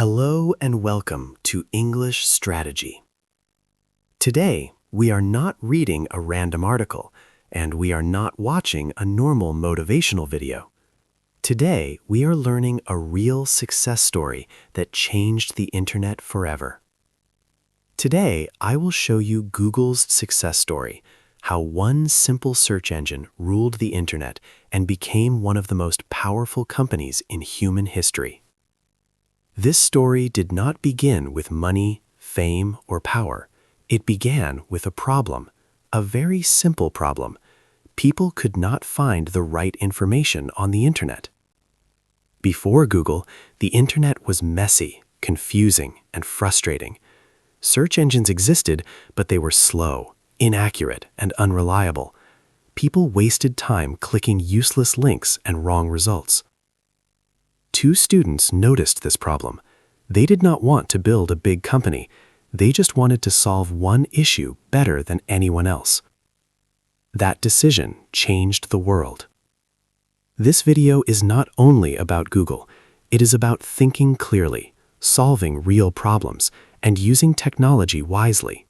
Hello and welcome to English Strategy. Today, we are not reading a random article, and we are not watching a normal motivational video. Today, we are learning a real success story that changed the internet forever. Today, I will show you Google's success story, how one simple search engine ruled the internet and became one of the most powerful companies in human history. This story did not begin with money, fame, or power. It began with a problem, a very simple problem. People could not find the right information on the internet. Before Google, the internet was messy, confusing, and frustrating. Search engines existed, but they were slow, inaccurate, and unreliable. People wasted time clicking useless links and wrong results. Two students noticed this problem. They did not want to build a big company. They just wanted to solve one issue better than anyone else. That decision changed the world. This video is not only about Google. It is about thinking clearly, solving real problems, and using technology wisely.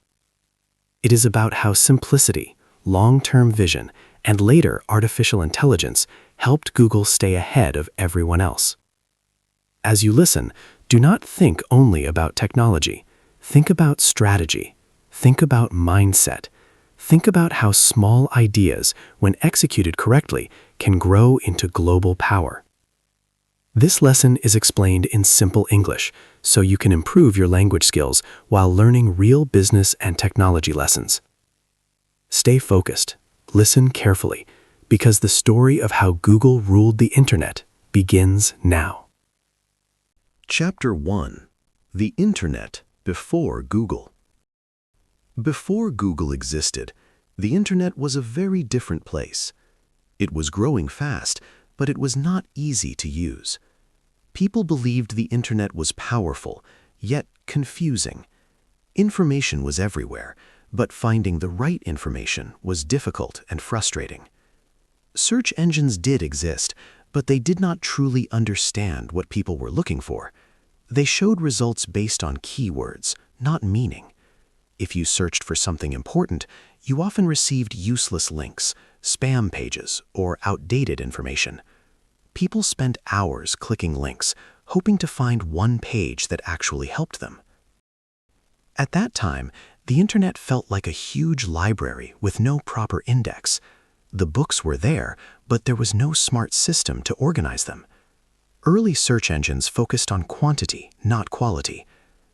It is about how simplicity, long-term vision, and later artificial intelligence helped Google stay ahead of everyone else. As you listen, do not think only about technology. Think about strategy. Think about mindset. Think about how small ideas, when executed correctly, can grow into global power. This lesson is explained in simple English, so you can improve your language skills while learning real business and technology lessons. Stay focused. Listen carefully, because the story of how Google ruled the internet begins now. Chapter 1. The Internet Before Google. Before Google existed, the Internet was a very different place. It was growing fast, but it was not easy to use. People believed the Internet was powerful, yet confusing. Information was everywhere, but finding the right information was difficult and frustrating. Search engines did exist, but they did not truly understand what people were looking for. They showed results based on keywords, not meaning. If you searched for something important, you often received useless links, spam pages, or outdated information. People spent hours clicking links, hoping to find one page that actually helped them. At that time, the internet felt like a huge library with no proper index. The books were there, but there was no smart system to organize them. Early search engines focused on quantity, not quality.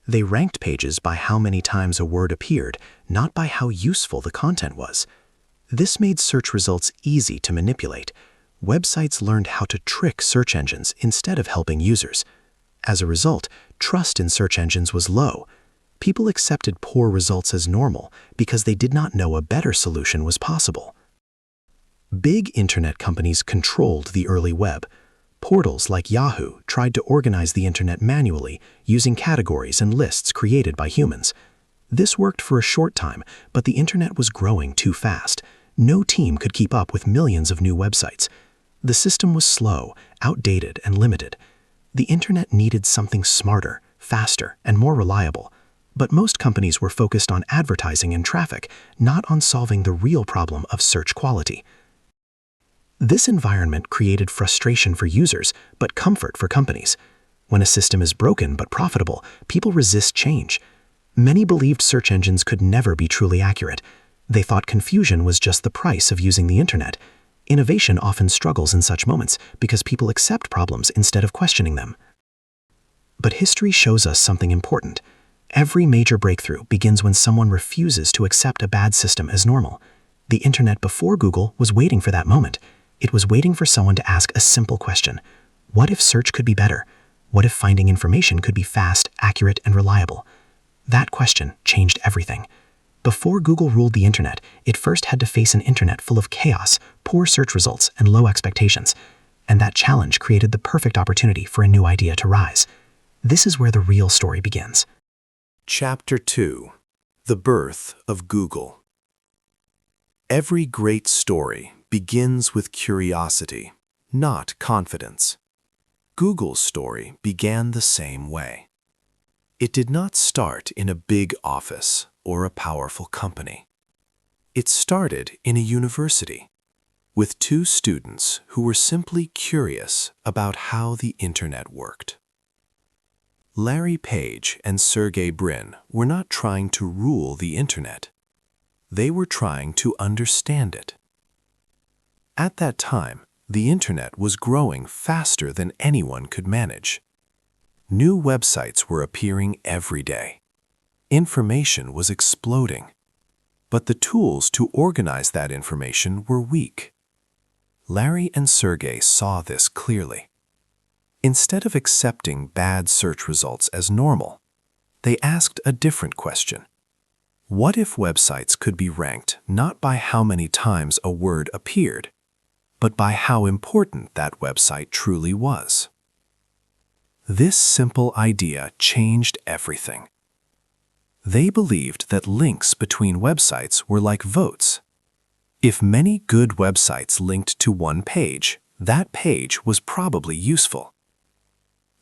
They ranked pages by how many times a word appeared, not by how useful the content was. This made search results easy to manipulate. Websites learned how to trick search engines instead of helping users. As a result, trust in search engines was low. People accepted poor results as normal because they did not know a better solution was possible. Big internet companies controlled the early web. Portals like Yahoo tried to organize the internet manually using categories and lists created by humans. This worked for a short time, but the internet was growing too fast. No team could keep up with millions of new websites. The system was slow, outdated, and limited. The internet needed something smarter, faster, and more reliable. But most companies were focused on advertising and traffic, not on solving the real problem of search quality. This environment created frustration for users, but comfort for companies. When a system is broken but profitable, people resist change. Many believed search engines could never be truly accurate. They thought confusion was just the price of using the internet. Innovation often struggles in such moments because people accept problems instead of questioning them. But history shows us something important. Every major breakthrough begins when someone refuses to accept a bad system as normal. The internet before Google was waiting for that moment. It was waiting for someone to ask a simple question. What if search could be better? What if finding information could be fast, accurate, and reliable? That question changed everything. Before Google ruled the internet, it first had to face an internet full of chaos, poor search results, and low expectations. And that challenge created the perfect opportunity for a new idea to rise. This is where the real story begins. Chapter 2. The Birth of Google. Every great story begins with curiosity, not confidence. Google's story began the same way. It did not start in a big office or a powerful company. It started in a university with two students who were simply curious about how the internet worked. Larry Page and Sergey Brin were not trying to rule the internet. They were trying to understand it. At that time, the internet was growing faster than anyone could manage. New websites were appearing every day. Information was exploding. But the tools to organize that information were weak. Larry and Sergey saw this clearly. Instead of accepting bad search results as normal, they asked a different question. What if websites could be ranked not by how many times a word appeared, but by how important that website truly was? This simple idea changed everything. They believed that links between websites were like votes. If many good websites linked to one page, that page was probably useful.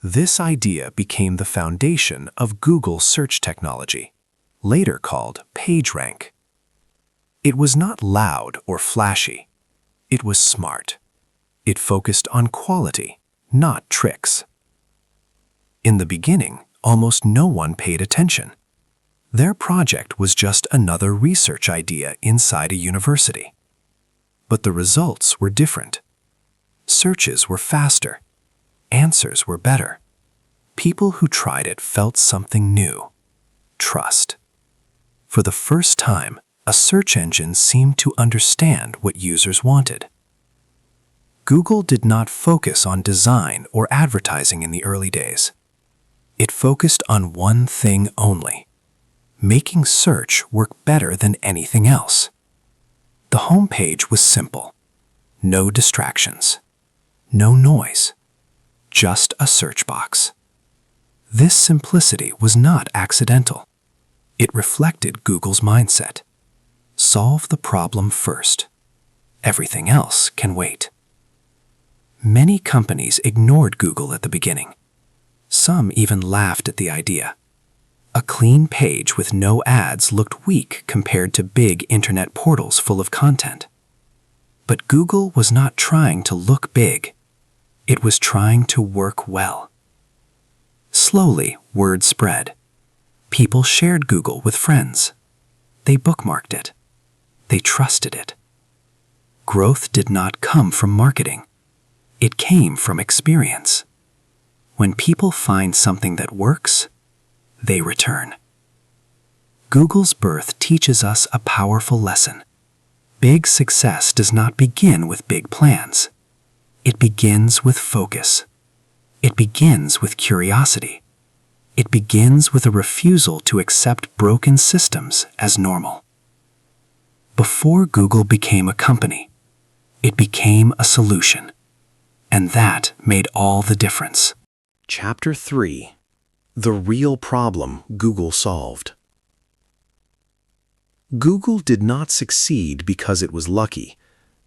This idea became the foundation of Google search technology, later called PageRank. It was not loud or flashy. It was smart. It focused on quality, not tricks. In the beginning, almost no one paid attention. Their project was just another research idea inside a university. But the results were different. Searches were faster. Answers were better. People who tried it felt something new: trust. For the first time, a search engine seemed to understand what users wanted. Google did not focus on design or advertising in the early days. It focused on one thing only: making search work better than anything else. The homepage was simple. No distractions. No noise. Just a search box. This simplicity was not accidental. It reflected Google's mindset. Solve the problem first. Everything else can wait. Many companies ignored Google at the beginning. Some even laughed at the idea. A clean page with no ads looked weak compared to big internet portals full of content. But Google was not trying to look big. It was trying to work well. Slowly, word spread. People shared Google with friends. They bookmarked it. They trusted it. Growth did not come from marketing. It came from experience. When people find something that works, they return. Google's birth teaches us a powerful lesson. Big success does not begin with big plans. It begins with focus. It begins with curiosity. It begins with a refusal to accept broken systems as normal. Before Google became a company, it became a solution. And that made all the difference. Chapter 3: The Real Problem Google Solved. Google did not succeed because it was lucky.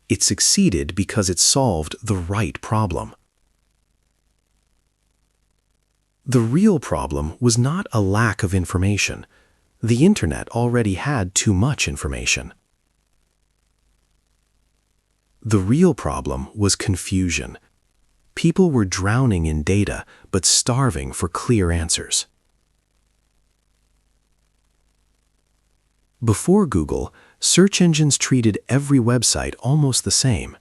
It succeeded because it solved the right problem. The real problem was not a lack of information. The internet already had too much information. The real problem was confusion. People were drowning in data, but starving for clear answers. Before Google, search engines treated every website almost the same.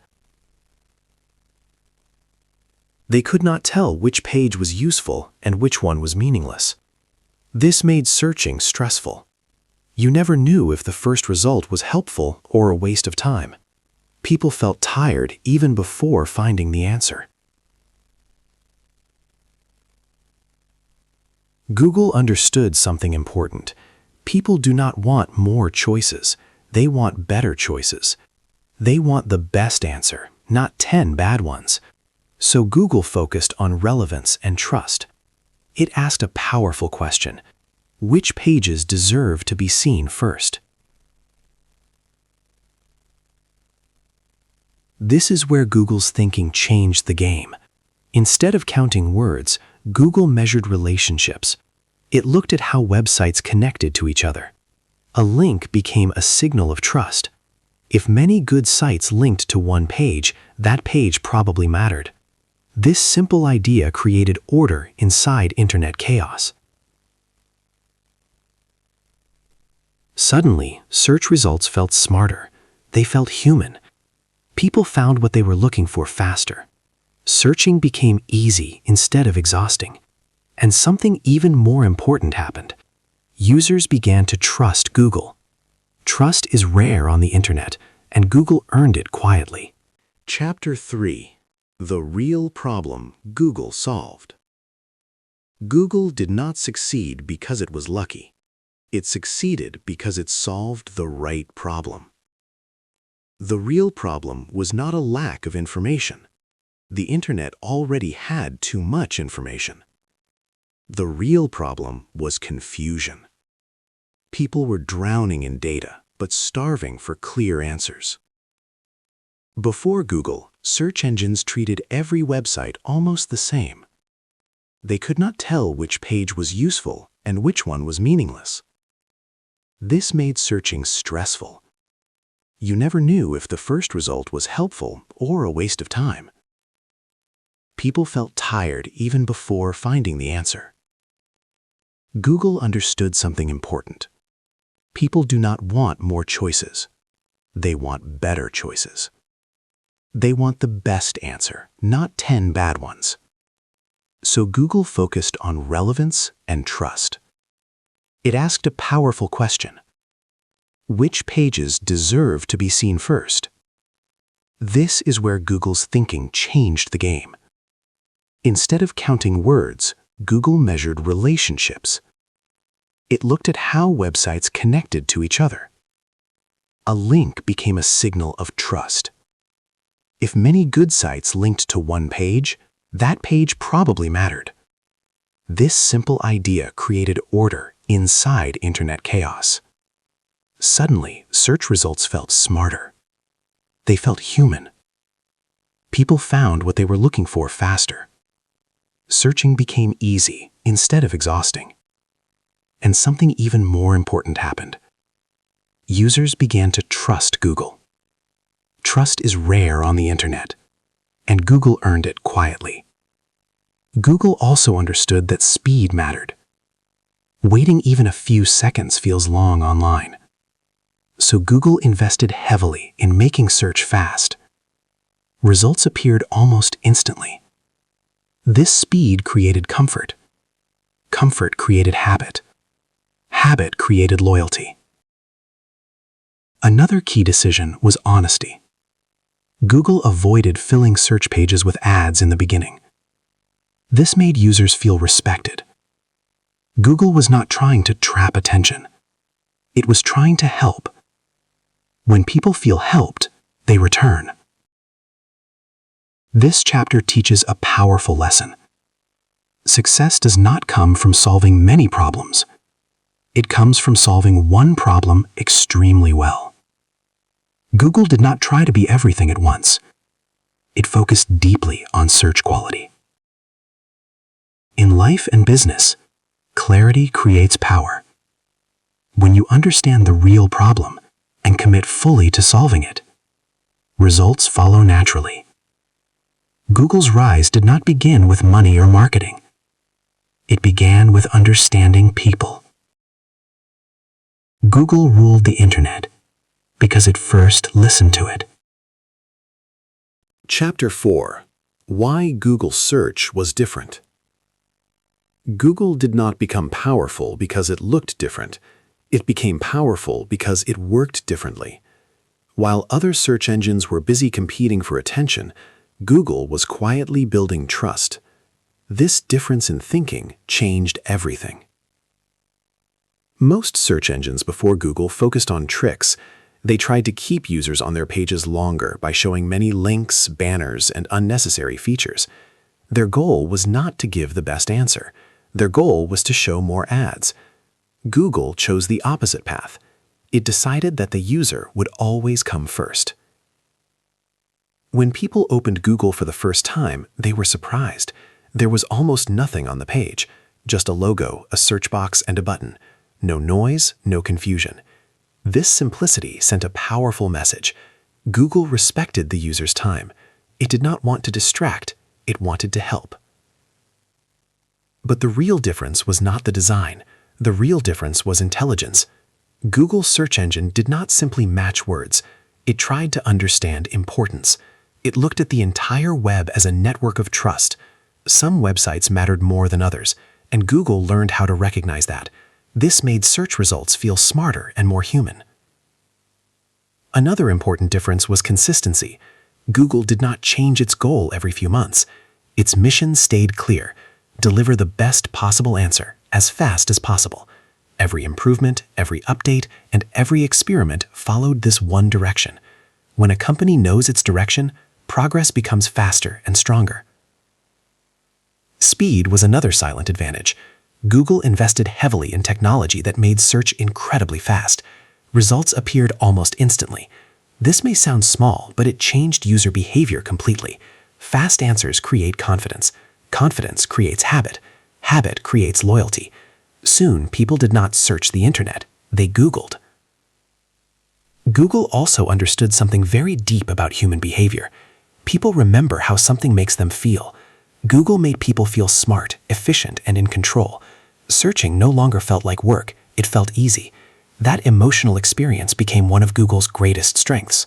They could not tell which page was useful and which one was meaningless. This made searching stressful. You never knew if the first result was helpful or a waste of time. People felt tired even before finding the answer. Google understood something important. People do not want more choices. They want better choices. They want the best answer, not 10 bad ones. So Google focused on relevance and trust. It asked a powerful question: which pages deserve to be seen first? This is where Google's thinking changed the game. Instead of counting words, Google measured relationships. It looked at how websites connected to each other. A link became a signal of trust. If many good sites linked to one page, that page probably mattered. This simple idea created order inside internet chaos. Suddenly, search results felt smarter. They felt human. People found what they were looking for faster. Searching became easy instead of exhausting. And something even more important happened. Users began to trust Google. Trust is rare on the internet, and Google earned it quietly. Chapter 3: The Real Problem Google Solved. Google did not succeed because it was lucky. It succeeded because it solved the right problem. The real problem was not a lack of information. The internet already had too much information. The real problem was confusion. People were drowning in data, but starving for clear answers. Before Google, search engines treated every website almost the same. They could not tell which page was useful and which one was meaningless. This made searching stressful. You never knew if the first result was helpful or a waste of time. People felt tired even before finding the answer. Google understood something important. People do not want more choices. They want better choices. They want the best answer, not 10 bad ones. So Google focused on relevance and trust. It asked a powerful question. Which pages deserve to be seen first? This is where Google's thinking changed the game. Instead of counting words, Google measured relationships. It looked at how websites connected to each other. A link became a signal of trust. If many good sites linked to one page, that page probably mattered. This simple idea created order inside internet chaos. Suddenly, search results felt smarter. They felt human. People found what they were looking for faster. Searching became easy instead of exhausting. And something even more important happened. Users began to trust Google. Trust is rare on the internet, and Google earned it quietly. Google also understood that speed mattered. Waiting even a few seconds feels long online. So Google invested heavily in making search fast. Results appeared almost instantly. This speed created comfort. Comfort created habit. Habit created loyalty. Another key decision was honesty. Google avoided filling search pages with ads in the beginning. This made users feel respected. Google was not trying to trap attention. It was trying to help. When people feel helped, they return. This chapter teaches a powerful lesson. Success does not come from solving many problems. It comes from solving one problem extremely well. Google did not try to be everything at once. It focused deeply on search quality. In life and business, clarity creates power. When you understand the real problem and commit fully to solving it, results follow naturally. Google's rise did not begin with money or marketing. It began with understanding people. Google ruled the internet because it first listened to it. Chapter 4: Why Google Search was different. Google did not become powerful because it looked different. It became powerful because it worked differently. While other search engines were busy competing for attention, Google was quietly building trust. This difference in thinking changed everything. Most search engines before Google focused on tricks. They tried to keep users on their pages longer by showing many links, banners, and unnecessary features. Their goal was not to give the best answer. Their goal was to show more ads. Google chose the opposite path. It decided that the user would always come first. When people opened Google for the first time, they were surprised. There was almost nothing on the page. Just a logo, a search box, and a button. No noise, no confusion. This simplicity sent a powerful message. Google respected the user's time. It did not want to distract, it wanted to help. But the real difference was not the design. The real difference was intelligence. Google's search engine did not simply match words. It tried to understand importance. It looked at the entire web as a network of trust. Some websites mattered more than others, and Google learned how to recognize that. This made search results feel smarter and more human. Another important difference was consistency. Google did not change its goal every few months. Its mission stayed clear: deliver the best possible answer as fast as possible. Every improvement, every update, and every experiment followed this one direction. When a company knows its direction, progress becomes faster and stronger. Speed was another silent advantage. Google invested heavily in technology that made search incredibly fast. Results appeared almost instantly. This may sound small, but it changed user behavior completely. Fast answers create confidence. Confidence creates habit. Habit creates loyalty. Soon, people did not search the internet, they Googled. Google also understood something very deep about human behavior. People remember how something makes them feel. Google made people feel smart, efficient, and in control. Searching no longer felt like work, it felt easy. That emotional experience became one of Google's greatest strengths.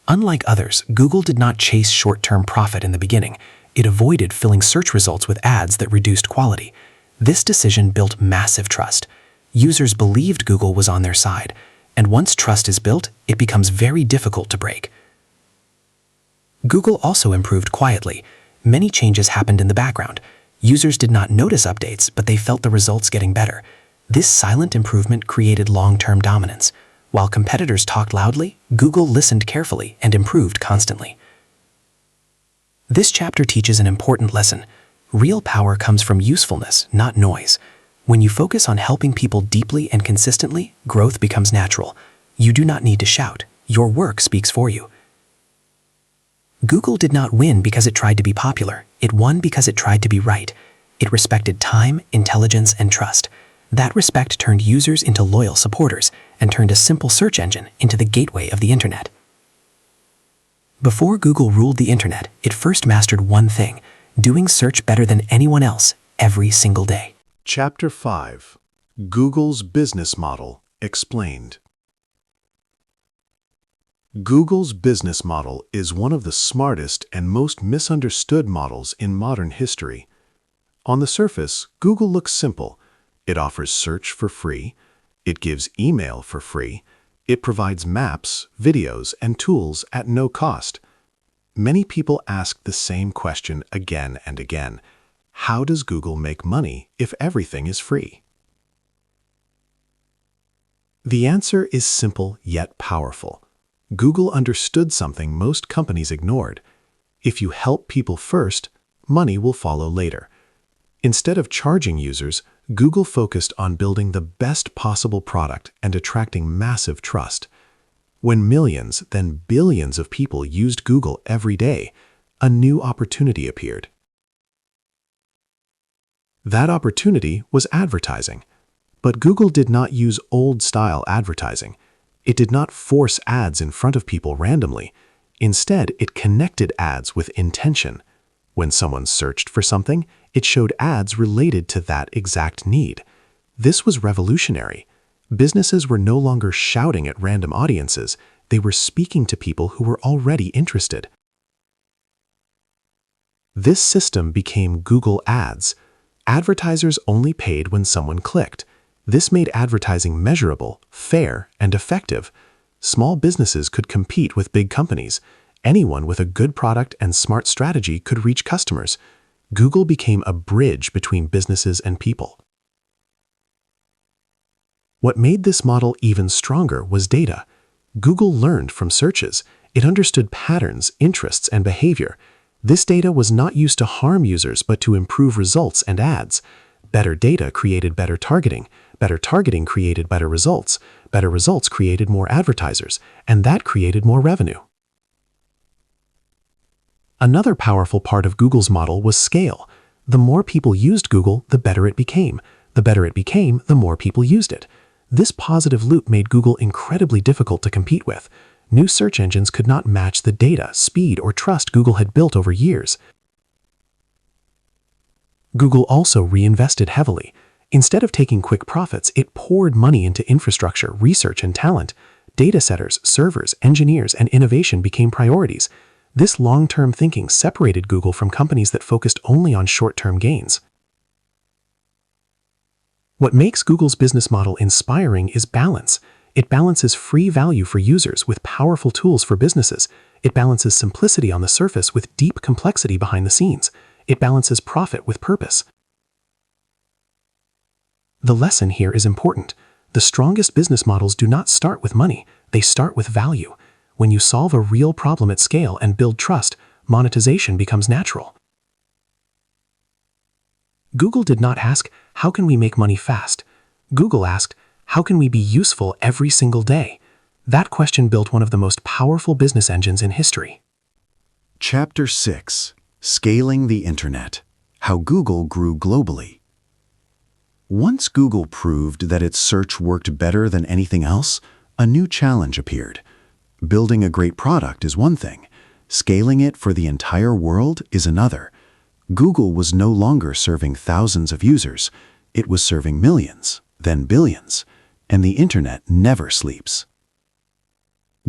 Unlike others, Google did not chase short-term profit in the beginning. It avoided filling search results with ads that reduced quality. This decision built massive trust. Users believed Google was on their side, and once trust is built, it becomes very difficult to break. Google also improved quietly. Many changes happened in the background. Users did not notice updates, but they felt the results getting better. This silent improvement created long-term dominance. While competitors talked loudly, Google listened carefully and improved constantly. This chapter teaches an important lesson. Real power comes from usefulness, not noise. When you focus on helping people deeply and consistently, growth becomes natural. You do not need to shout. Your work speaks for you. Google did not win because it tried to be popular. It won because it tried to be right. It respected time, intelligence, and trust. That respect turned users into loyal supporters and turned a simple search engine into the gateway of the internet. Before Google ruled the internet, it first mastered one thing: doing search better than anyone else every single day. Chapter 5: Google's Business Model Explained. Google's business model is one of the smartest and most misunderstood models in modern history. On the surface, Google looks simple. It offers search for free. It gives email for free. It provides maps, videos, and tools at no cost. Many people ask the same question again and again: how does Google make money if everything is free? The answer is simple yet powerful. Google understood something most companies ignored. If you help people first, money will follow later. Instead of charging users, Google focused on building the best possible product and attracting massive trust. When millions, then billions of people used Google every day, a new opportunity appeared. That opportunity was advertising. But Google did not use old-style advertising. It did not force ads in front of people randomly. Instead, it connected ads with intention. When someone searched for something, it showed ads related to that exact need. This was revolutionary. Businesses were no longer shouting at random audiences. They were speaking to people who were already interested. This system became Google Ads. Advertisers only paid when someone clicked. This made advertising measurable, fair, and effective. Small businesses could compete with big companies. Anyone with a good product and smart strategy could reach customers. Google became a bridge between businesses and people. What made this model even stronger was data. Google learned from searches. It understood patterns, interests, and behavior. This data was not used to harm users, but to improve results and ads. Better data created better targeting. Better targeting created better results. Better results created more advertisers, and that created more revenue. Another powerful part of Google's model was scale. The more people used Google, the better it became. The better it became, the more people used it. This positive loop made Google incredibly difficult to compete with. New search engines could not match the data, speed, or trust Google had built over years. Google also reinvested heavily. Instead of taking quick profits, it poured money into infrastructure, research, and talent. Data centers, servers, engineers, and innovation became priorities. This long-term thinking separated Google from companies that focused only on short-term gains. What makes Google's business model inspiring is balance. It balances free value for users with powerful tools for businesses. It balances simplicity on the surface with deep complexity behind the scenes. It balances profit with purpose. The lesson here is important. The strongest business models do not start with money, they start with value. When you solve a real problem at scale and build trust, monetization becomes natural. Google did not ask, how can we make money fast? Google asked, how can we be useful every single day? That question built one of the most powerful business engines in history. Chapter 6: Scaling the Internet. How Google Grew Globally. Once Google proved that its search worked better than anything else, a new challenge appeared. Building a great product is one thing. Scaling it for the entire world is another. Google was no longer serving thousands of users. It was serving millions, then billions. And the Internet never sleeps.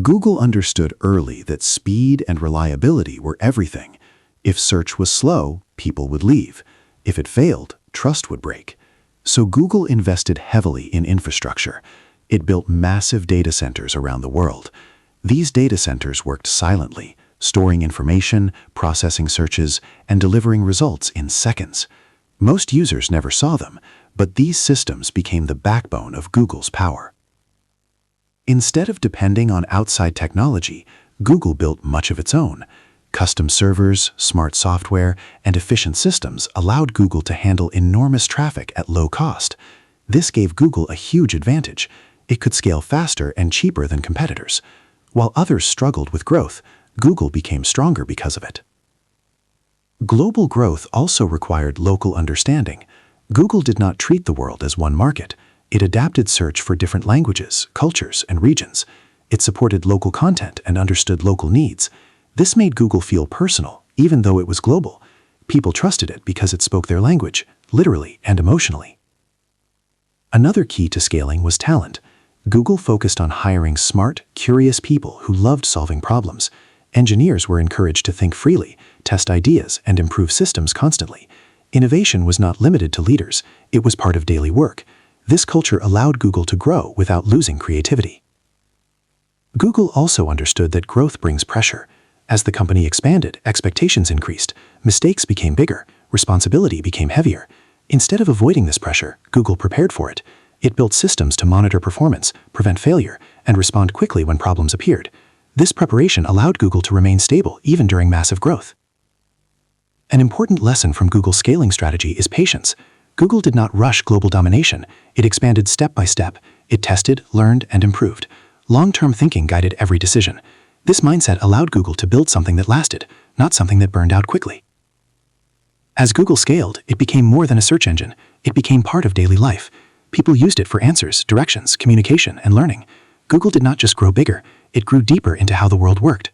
Google understood early that speed and reliability were everything. If search was slow, people would leave. If it failed, trust would break. So Google invested heavily in infrastructure. It built massive data centers around the world. These data centers worked silently, storing information, processing searches, and delivering results in seconds. Most users never saw them, but these systems became the backbone of Google's power. Instead of depending on outside technology, Google built much of its own. Custom servers, smart software, and efficient systems allowed Google to handle enormous traffic at low cost. This gave Google a huge advantage. It could scale faster and cheaper than competitors. While others struggled with growth, Google became stronger because of it. Global growth also required local understanding. Google did not treat the world as one market. It adapted search for different languages, cultures, and regions. It supported local content and understood local needs. This made Google feel personal, even though it was global. People trusted it because it spoke their language, literally and emotionally. Another key to scaling was talent. Google focused on hiring smart, curious people who loved solving problems. Engineers were encouraged to think freely, test ideas, and improve systems constantly. Innovation was not limited to leaders, it was part of daily work. This culture allowed Google to grow without losing creativity. Google also understood that growth brings pressure. As the company expanded, expectations increased, mistakes became bigger, responsibility became heavier. Instead of avoiding this pressure, Google prepared for it. It built systems to monitor performance, prevent failure, and respond quickly when problems appeared. This preparation allowed Google to remain stable even during massive growth. An important lesson from Google's scaling strategy is patience. Google did not rush global domination. It expanded step by step. It tested, learned, and improved. Long-term thinking guided every decision. This mindset allowed Google to build something that lasted, not something that burned out quickly. As Google scaled, it became more than a search engine. It became part of daily life. People used it for answers, directions, communication, and learning. Google did not just grow bigger, it grew deeper into how the world worked.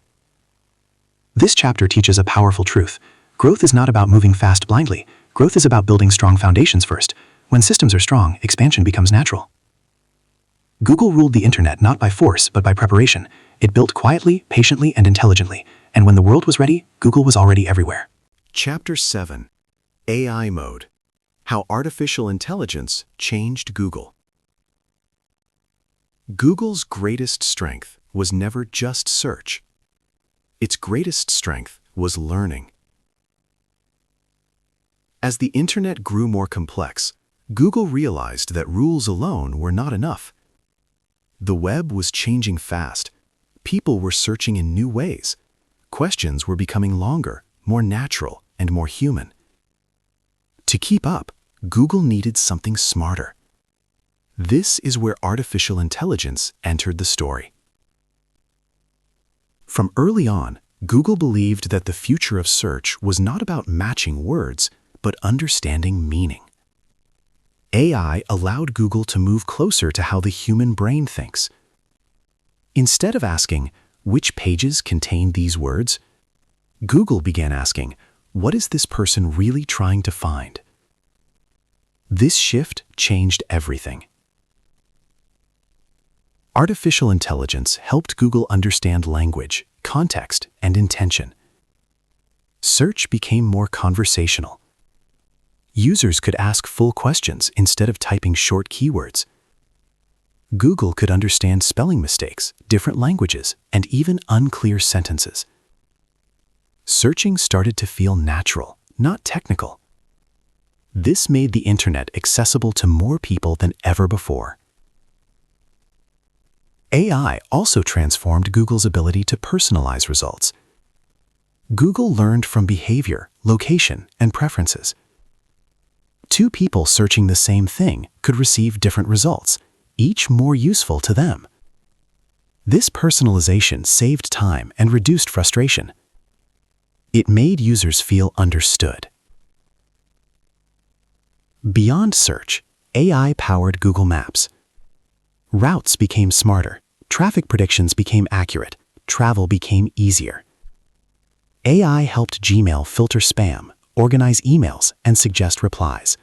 This chapter teaches a powerful truth. Growth is not about moving fast blindly. Growth is about building strong foundations first. When systems are strong, expansion becomes natural. Google ruled the internet not by force, but by preparation. It built quietly, patiently, and intelligently. And when the world was ready, Google was already everywhere. Chapter 7: AI Mode. How Artificial Intelligence Changed Google. Google's greatest strength was never just search. Its greatest strength was learning. As the internet grew more complex, Google realized that rules alone were not enough. The web was changing fast. People were searching in new ways. Questions were becoming longer, more natural, and more human. To keep up, Google needed something smarter. This is where artificial intelligence entered the story. From early on, Google believed that the future of search was not about matching words, but understanding meaning. AI allowed Google to move closer to how the human brain thinks. Instead of asking, which pages contain these words, Google began asking, what is this person really trying to find? This shift changed everything. Artificial intelligence helped Google understand language, context, and intention. Search became more conversational. Users could ask full questions instead of typing short keywords. Google could understand spelling mistakes, different languages, and even unclear sentences. Searching started to feel natural, not technical. This made the internet accessible to more people than ever before. AI also transformed Google's ability to personalize results. Google learned from behavior, location, and preferences. Two people searching the same thing could receive different results, each more useful to them. This personalization saved time and reduced frustration. It made users feel understood. Beyond search, AI powered Google Maps. Routes became smarter, traffic predictions became accurate, travel became easier. AI helped Gmail filter spam, organize emails, and suggest replies.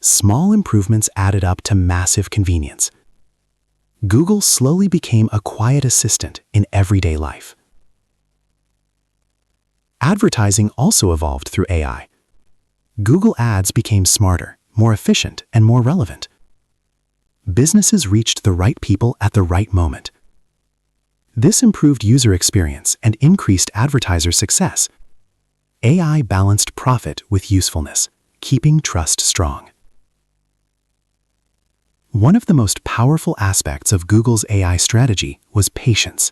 Small improvements added up to massive convenience. Google slowly became a quiet assistant in everyday life. Advertising also evolved through AI. Google Ads became smarter, more efficient, and more relevant. Businesses reached the right people at the right moment. This improved user experience and increased advertiser success. AI balanced profit with usefulness, keeping trust strong. One of the most powerful aspects of Google's AI strategy was patience.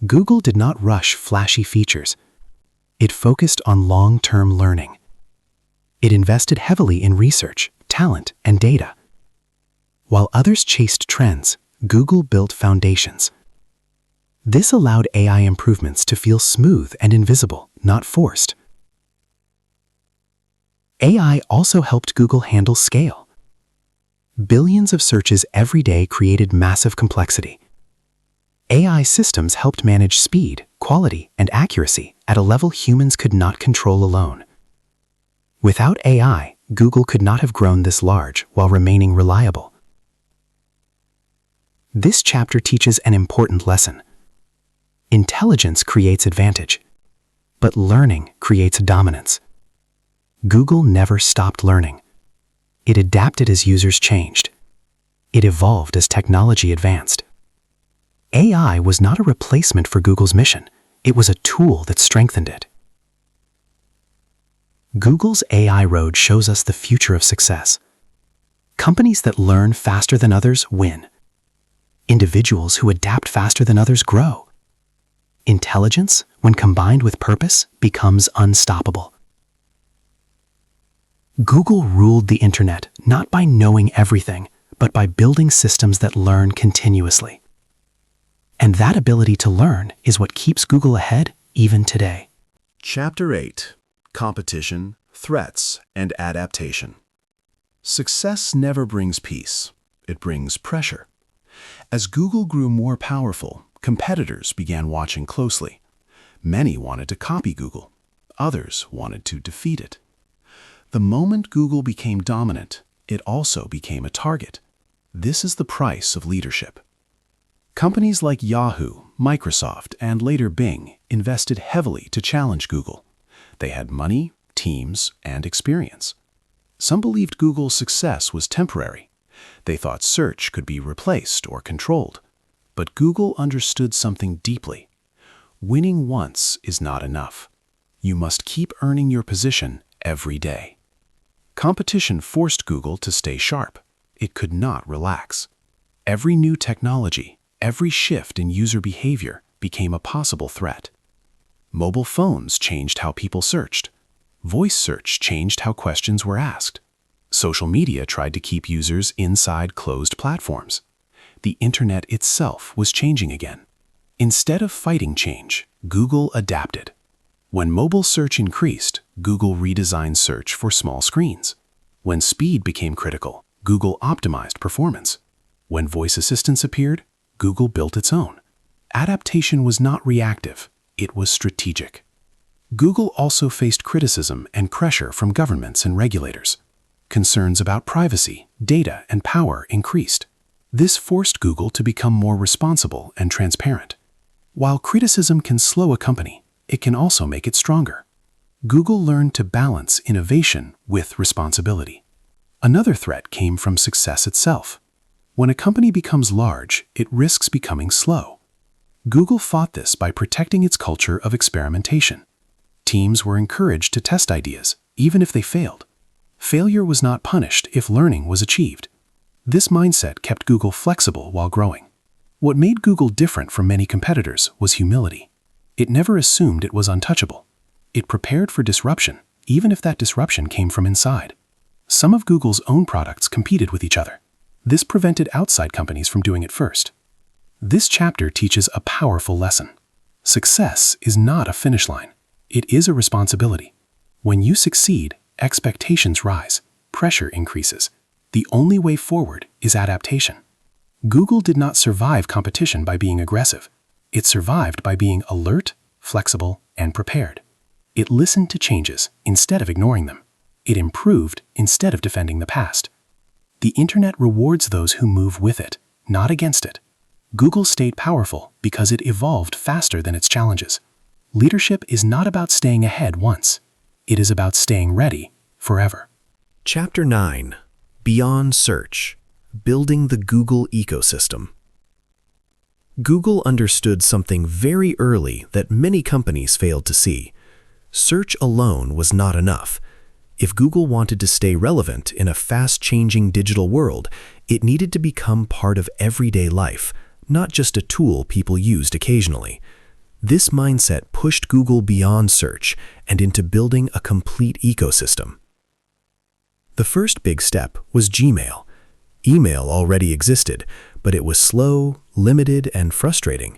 Google did not rush flashy features. It focused on long-term learning. It invested heavily in research, talent, and data. While others chased trends, Google built foundations. This allowed AI improvements to feel smooth and invisible, not forced. AI also helped Google handle scale. Billions of searches every day created massive complexity. AI systems helped manage speed, quality, and accuracy at a level humans could not control alone. Without AI, Google could not have grown this large while remaining reliable. This chapter teaches an important lesson. Intelligence creates advantage, but learning creates dominance. Google never stopped learning. It adapted as users changed. It evolved as technology advanced. AI was not a replacement for Google's mission. It was a tool that strengthened it. Google's AI road shows us the future of success. Companies that learn faster than others win. Individuals who adapt faster than others grow. Intelligence, when combined with purpose, becomes unstoppable. Google ruled the internet not by knowing everything, but by building systems that learn continuously. And that ability to learn is what keeps Google ahead even today. Chapter 8: Competition, Threats, and Adaptation. Success never brings peace. It brings pressure. As Google grew more powerful, competitors began watching closely. Many wanted to copy Google. Others wanted to defeat it. The moment Google became dominant, it also became a target. This is the price of leadership. Companies like Yahoo, Microsoft, and later Bing invested heavily to challenge Google. They had money, teams, and experience. Some believed Google's success was temporary. They thought search could be replaced or controlled. But Google understood something deeply. Winning once is not enough. You must keep earning your position every day. Competition forced Google to stay sharp. It could not relax. Every new technology, every shift in user behavior became a possible threat. Mobile phones changed how people searched. Voice search changed how questions were asked. Social media tried to keep users inside closed platforms. The internet itself was changing again. Instead of fighting change, Google adapted. When mobile search increased, Google redesigned search for small screens. When speed became critical, Google optimized performance. When voice assistants appeared, Google built its own. Adaptation was not reactive, it was strategic. Google also faced criticism and pressure from governments and regulators. Concerns about privacy, data, and power increased. This forced Google to become more responsible and transparent. While criticism can slow a company, it can also make it stronger. Google learned to balance innovation with responsibility. Another threat came from success itself. When a company becomes large, it risks becoming slow. Google fought this by protecting its culture of experimentation. Teams were encouraged to test ideas, even if they failed. Failure was not punished if learning was achieved. This mindset kept Google flexible while growing. What made Google different from many competitors was humility. It never assumed it was untouchable. It prepared for disruption, even if that disruption came from inside. Some of Google's own products competed with each other. This prevented outside companies from doing it first. This chapter teaches a powerful lesson. Success is not a finish line. It is a responsibility. When you succeed, expectations rise, pressure increases. The only way forward is adaptation. Google did not survive competition by being aggressive. It survived by being alert, flexible, and prepared. It listened to changes instead of ignoring them. It improved instead of defending the past. The internet rewards those who move with it, not against it. Google stayed powerful because it evolved faster than its challenges. Leadership is not about staying ahead once. It is about staying ready forever. Chapter 9. Beyond Search. Building the Google Ecosystem. Google understood something very early that many companies failed to see. Search alone was not enough. If Google wanted to stay relevant in a fast-changing digital world, it needed to become part of everyday life, not just a tool people used occasionally. This mindset pushed Google beyond search and into building a complete ecosystem. The first big step was Gmail. Email already existed, but it was slow, limited, and frustrating.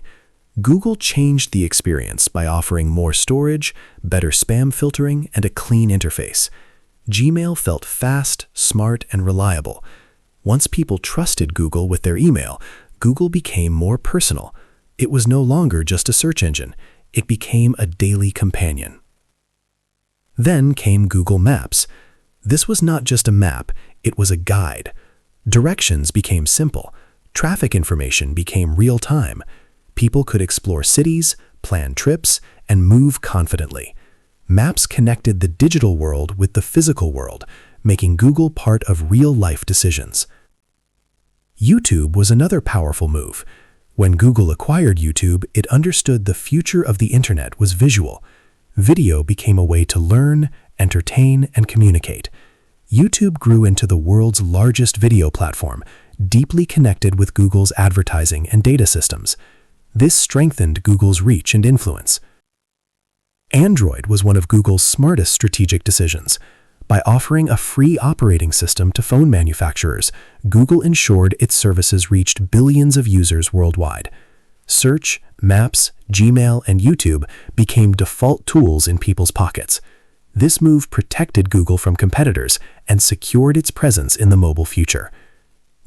Google changed the experience by offering more storage, better spam filtering, and a clean interface. Gmail felt fast, smart, and reliable. Once people trusted Google with their email, Google became more personal. It was no longer just a search engine. It became a daily companion. Then came Google Maps. This was not just a map, it was a guide. Directions became simple. Traffic information became real-time. People could explore cities, plan trips, and move confidently. Maps connected the digital world with the physical world, making Google part of real-life decisions. YouTube was another powerful move. When Google acquired YouTube, it understood the future of the internet was visual. Video became a way to learn, entertain, and communicate. YouTube grew into the world's largest video platform, deeply connected with Google's advertising and data systems. This strengthened Google's reach and influence. Android was one of Google's smartest strategic decisions. By offering a free operating system to phone manufacturers, Google ensured its services reached billions of users worldwide. Search, Maps, Gmail, and YouTube became default tools in people's pockets. This move protected Google from competitors and secured its presence in the mobile future.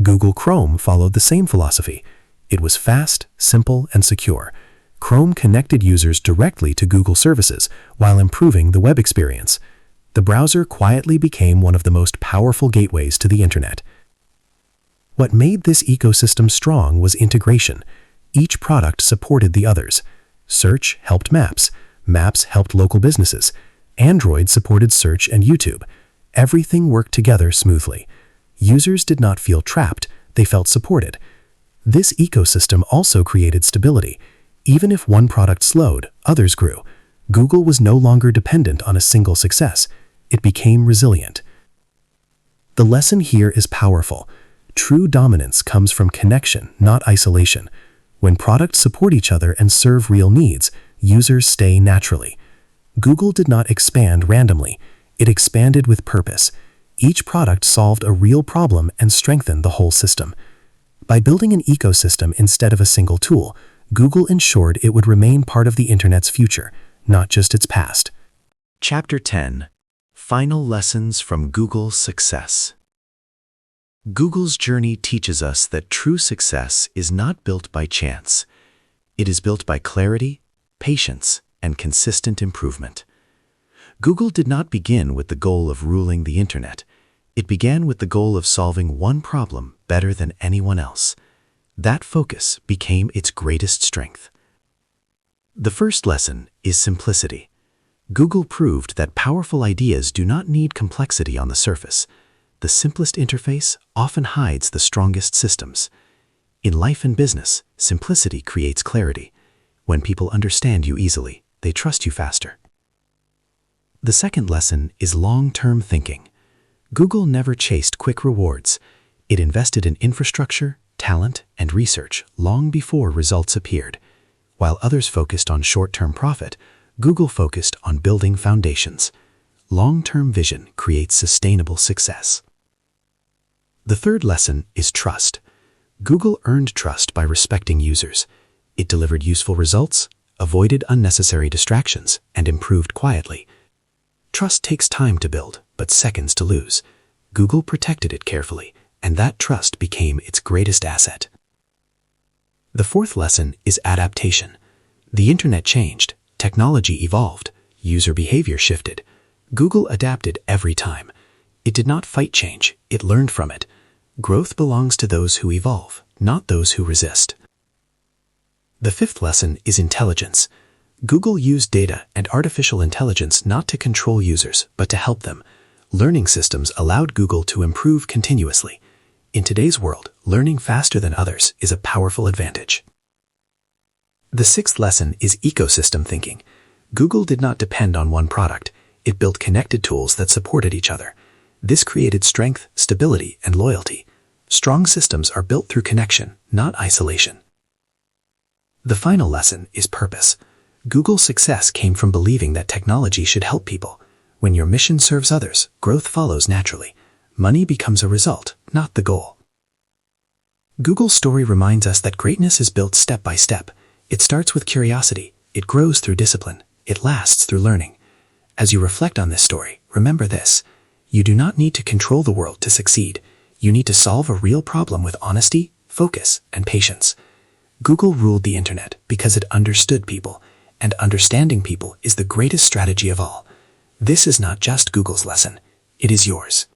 Google Chrome followed the same philosophy. It was fast, simple, and secure. Chrome connected users directly to Google services while improving the web experience. The browser quietly became one of the most powerful gateways to the internet. What made this ecosystem strong was integration. Each product supported the others. Search helped Maps. Maps helped local businesses. Android supported Search and YouTube. Everything worked together smoothly. Users did not feel trapped, they felt supported. This ecosystem also created stability. Even if one product slowed, others grew. Google was no longer dependent on a single success. It became resilient. The lesson here is powerful. True dominance comes from connection, not isolation. When products support each other and serve real needs, users stay naturally. Google did not expand randomly. It expanded with purpose. Each product solved a real problem and strengthened the whole system. By building an ecosystem instead of a single tool, Google ensured it would remain part of the internet's future, not just its past. Chapter 10. Final Lessons from Google's Success. Google's journey teaches us that true success is not built by chance. It is built by clarity, patience, and consistent improvement. Google did not begin with the goal of ruling the internet. It began with the goal of solving one problem better than anyone else. That focus became its greatest strength. The first lesson is simplicity. Google proved that powerful ideas do not need complexity on the surface. The simplest interface often hides the strongest systems. In life and business, simplicity creates clarity. When people understand you easily, they trust you faster. The second lesson is long-term thinking. Google never chased quick rewards. It invested in infrastructure, talent, and research long before results appeared. While others focused on short-term profit, Google focused on building foundations. Long-term vision creates sustainable success. The third lesson is trust. Google earned trust by respecting users. It delivered useful results, avoided unnecessary distractions, and improved quietly. Trust takes time to build, but seconds to lose. Google protected it carefully, and that trust became its greatest asset. The fourth lesson is adaptation. The internet changed, technology evolved, user behavior shifted. Google adapted every time. It did not fight change, it learned from it. Growth belongs to those who evolve, not those who resist. The fifth lesson is intelligence. Google used data and artificial intelligence not to control users, but to help them. Learning systems allowed Google to improve continuously. In today's world, learning faster than others is a powerful advantage. The sixth lesson is ecosystem thinking. Google did not depend on one product. It built connected tools that supported each other. This created strength, stability, and loyalty. Strong systems are built through connection, not isolation. The final lesson is purpose. Google's success came from believing that technology should help people. When your mission serves others, growth follows naturally. Money becomes a result, not the goal. Google's story reminds us that greatness is built step by step. It starts with curiosity, it grows through discipline, it lasts through learning. As you reflect on this story, remember this: you do not need to control the world to succeed. You need to solve a real problem with honesty, focus, and patience. Google ruled the internet because it understood people, and understanding people is the greatest strategy of all. This is not just Google's lesson, it is yours.